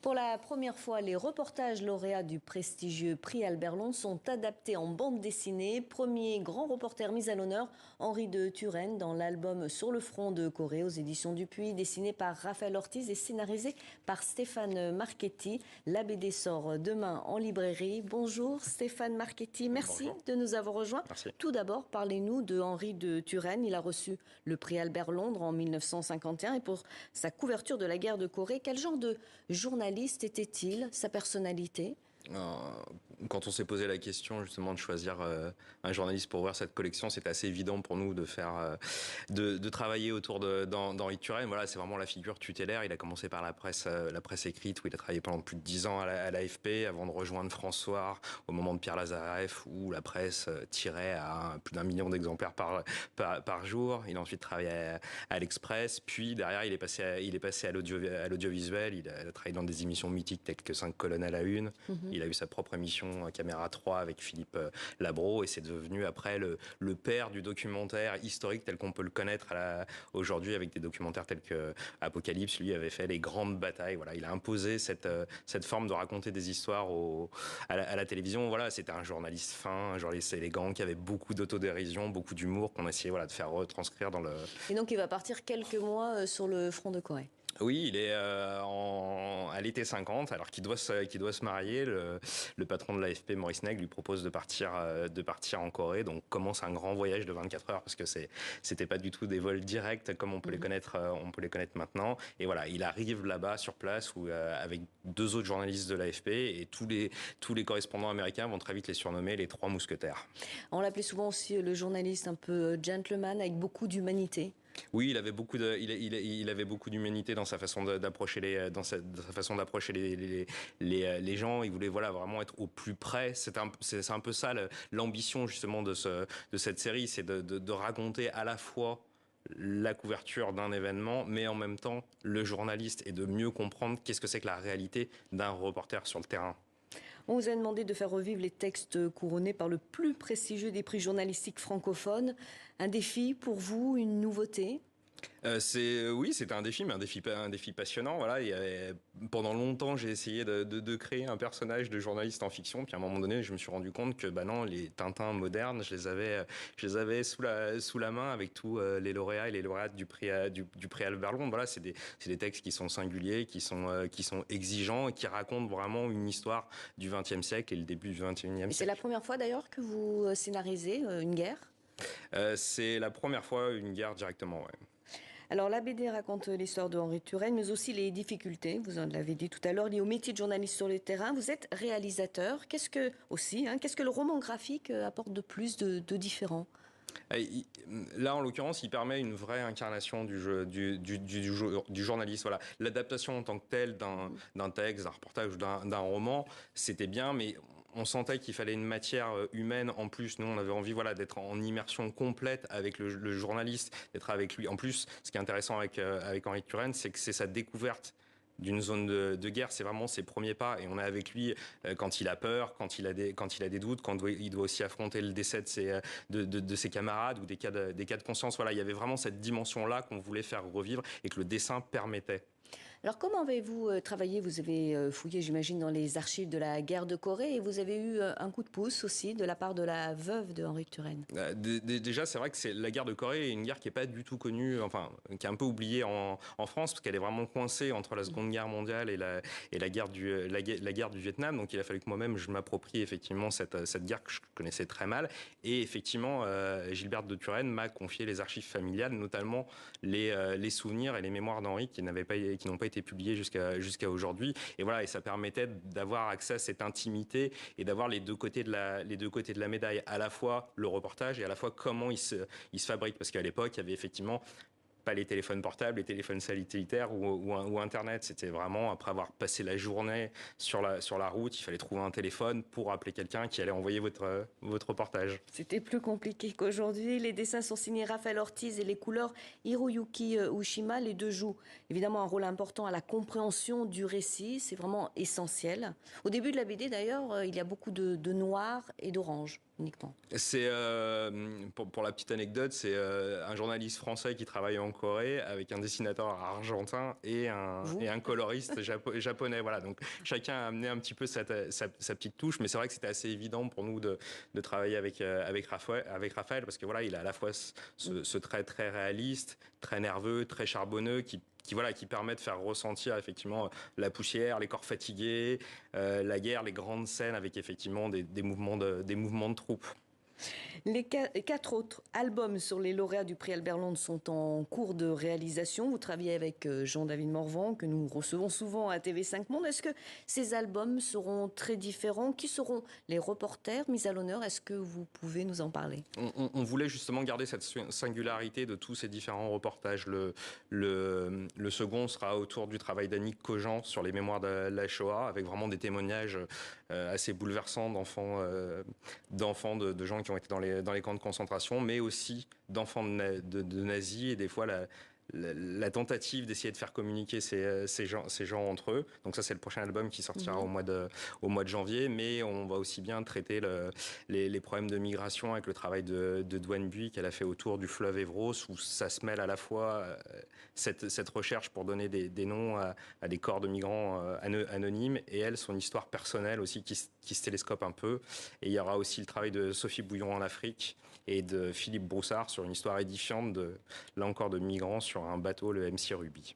Pour la première fois, les reportages lauréats du prestigieux prix Albert Londres sont adaptés en bande dessinée. Premier grand reporter mis à l'honneur, Henri de Turenne, dans l'album Sur le front de Corée aux éditions Dupuis, dessiné par Raphaël Ortiz et scénarisé par Stéphane Marchetti. La BD sort demain en librairie. Bonjour Stéphane Marchetti, merci de nous avoir rejoints. Merci. Tout d'abord, parlez-nous de Henri de Turenne. Il a reçu le prix Albert Londres en 1951 et pour sa couverture de la guerre de Corée, quel genre de journaliste était-il, sa personnalité? Quand on s'est posé la question justement de choisir un journaliste pour ouvrir cette collection, c'était assez évident pour nous de faire, de travailler autour d'Henri Turenne. Voilà, c'est vraiment la figure tutélaire. Il a commencé par la presse écrite où il a travaillé pendant plus de 10 ans à l'AFP avant de rejoindre France Soir au moment de Pierre Lazareff où la presse tirait à plus d'1 million d'exemplaires par jour. Il a ensuite travaillé à l'Express, puis derrière il est passé à l'audiovisuel. Il a travaillé dans des émissions mythiques telles que 5 colonnes à la une. Il a eu sa propre émission Caméra 3 avec Philippe Labro et c'est devenu après le père du documentaire historique tel qu'on peut le connaître aujourd'hui avec des documentaires tels que Apocalypse. Lui avait fait les grandes batailles. Voilà, il a imposé cette forme de raconter des histoires à la télévision. Voilà, c'était un journaliste fin, un journaliste élégant qui avait beaucoup d'autodérision, beaucoup d'humour qu'on essayait de faire retranscrire dans le... Et donc il va partir quelques mois sur le front de Corée. Oui, il est à l'été 50, alors qu'il doit se marier. Le patron de l'AFP, Maurice Nègre, lui propose de partir en Corée. Donc commence un grand voyage de 24 heures parce que c'était pas du tout des vols directs comme on peut les connaître maintenant. Et voilà, il arrive là-bas sur place avec 2 autres journalistes de l'AFP et tous les correspondants américains vont très vite les surnommer les 3 mousquetaires. On l'appelait souvent aussi le journaliste un peu gentleman avec beaucoup d'humanité. Oui, il avait beaucoup d'humanité dans sa façon d'approcher les gens. Il voulait vraiment être au plus près. C'est un peu ça l'ambition justement de cette série, c'est de raconter à la fois la couverture d'un événement, mais en même temps le journaliste et de mieux comprendre qu'est-ce que c'est que la réalité d'un reporter sur le terrain. On vous a demandé de faire revivre les textes couronnés par le plus prestigieux des prix journalistiques francophones. Un défi pour vous, une nouveauté ? Oui, c'était un défi, mais un défi passionnant. Voilà, pendant longtemps, j'ai essayé de créer un personnage de journaliste en fiction. Puis à un moment donné, je me suis rendu compte que non, les Tintins modernes, je les avais sous la main avec tous les lauréats et les lauréates du prix Albert Londres. Voilà, c'est des textes qui sont singuliers, qui sont exigeants et qui racontent vraiment une histoire du XXe siècle et le début du XXIe siècle. C'est la première fois d'ailleurs que vous scénarisez une guerre ? C'est la première fois une guerre directement, ouais. Alors la BD raconte l'histoire de Henri de Turenne, mais aussi les difficultés, vous en l'avez dit tout à l'heure, liées au métier de journaliste sur le terrain. Vous êtes réalisateur. Qu'est-ce que le roman graphique apporte de plus de différent ? Là, en l'occurrence, il permet une vraie incarnation du journaliste. Voilà, l'adaptation en tant que telle d'un texte, d'un reportage ou d'un roman, c'était bien, mais on sentait qu'il fallait une matière humaine en plus. Nous, on avait envie d'être en immersion complète avec le journaliste, d'être avec lui. En plus, ce qui est intéressant avec Henri de Turenne, c'est que c'est sa découverte d'une zone de guerre, c'est vraiment ses premiers pas et on est avec lui quand il a peur, quand il a des doutes, quand il doit aussi affronter le décès de ses camarades ou des cas de conscience. Voilà, il y avait vraiment cette dimension-là qu'on voulait faire revivre et que le dessin permettait. Alors comment avez-vous travaillé ? Vous avez fouillé, j'imagine, dans les archives de la guerre de Corée et vous avez eu un coup de pouce aussi de la part de la veuve de Henri de Turenne. Déjà, c'est vrai que la guerre de Corée est une guerre qui n'est pas du tout connue, enfin, qui est un peu oubliée en France, parce qu'elle est vraiment coincée entre la Seconde Guerre mondiale et la guerre du Vietnam. Donc il a fallu que moi-même, je m'approprie effectivement cette guerre que je connaissais très mal. Et effectivement, Gilberte de Turenne m'a confié les archives familiales, notamment les souvenirs et les mémoires d'Henri qui n'ont pas été publiés jusqu'à aujourd'hui. Et voilà, et ça permettait d'avoir accès à cette intimité et d'avoir les deux côtés de la médaille, à la fois le reportage et à la fois comment il se fabrique. Parce qu'à l'époque, il y avait effectivement pas les téléphones portables, les téléphones satellitaires ou Internet. C'était vraiment, après avoir passé la journée sur la route, il fallait trouver un téléphone pour appeler quelqu'un qui allait envoyer votre reportage. C'était plus compliqué qu'aujourd'hui. Les dessins sont signés Raphaël Ortiz et les couleurs Hiroyuki Ushima. Les deux jouent évidemment un rôle important à la compréhension du récit. C'est vraiment essentiel. Au début de la BD, d'ailleurs, il y a beaucoup de noir et d'orange. uniquement? C'est pour la petite anecdote, c'est un journaliste français qui travaille en Corée avec un dessinateur argentin et Vous? un coloriste japonais. Voilà, donc chacun a amené un petit peu sa petite touche, mais c'est vrai que c'était assez évident pour nous de travailler avec Raphaël, parce que voilà, il a à la fois ce trait très réaliste, très nerveux, très charbonneux, qui permet de faire ressentir effectivement la poussière, les corps fatigués, la guerre, les grandes scènes avec effectivement des mouvements de troupes. Les quatre autres albums sur les lauréats du prix Albert Londres sont en cours de réalisation. Vous travaillez avec Jean-David Morvan, que nous recevons souvent à TV5 Monde. Est-ce que ces albums seront très différents? Qui seront les reporters mis à l'honneur? Est-ce que vous pouvez nous en parler? On voulait justement garder cette singularité de tous ces différents reportages. Le second sera autour du travail d'Annick Cogent sur les mémoires de la Shoah, avec vraiment des témoignages assez bouleversants d'enfants de gens qui ont été dans les camps de concentration, mais aussi d'enfants de nazis, et des fois la tentative d'essayer de faire communiquer ces gens entre eux. Donc ça, c'est le prochain album qui sortira au mois de janvier, mais on va aussi bien traiter les problèmes de migration avec le travail de Douane Buis qu'elle a fait autour du fleuve Évros, où ça se mêle à la fois cette recherche pour donner des noms à des corps de migrants anonymes, et elle, son histoire personnelle aussi qui se télescope un peu. Et il y aura aussi le travail de Sophie Bouillon en Afrique et de Philippe Broussard sur une histoire édifiante là encore de migrants sur un bateau, le MC Ruby.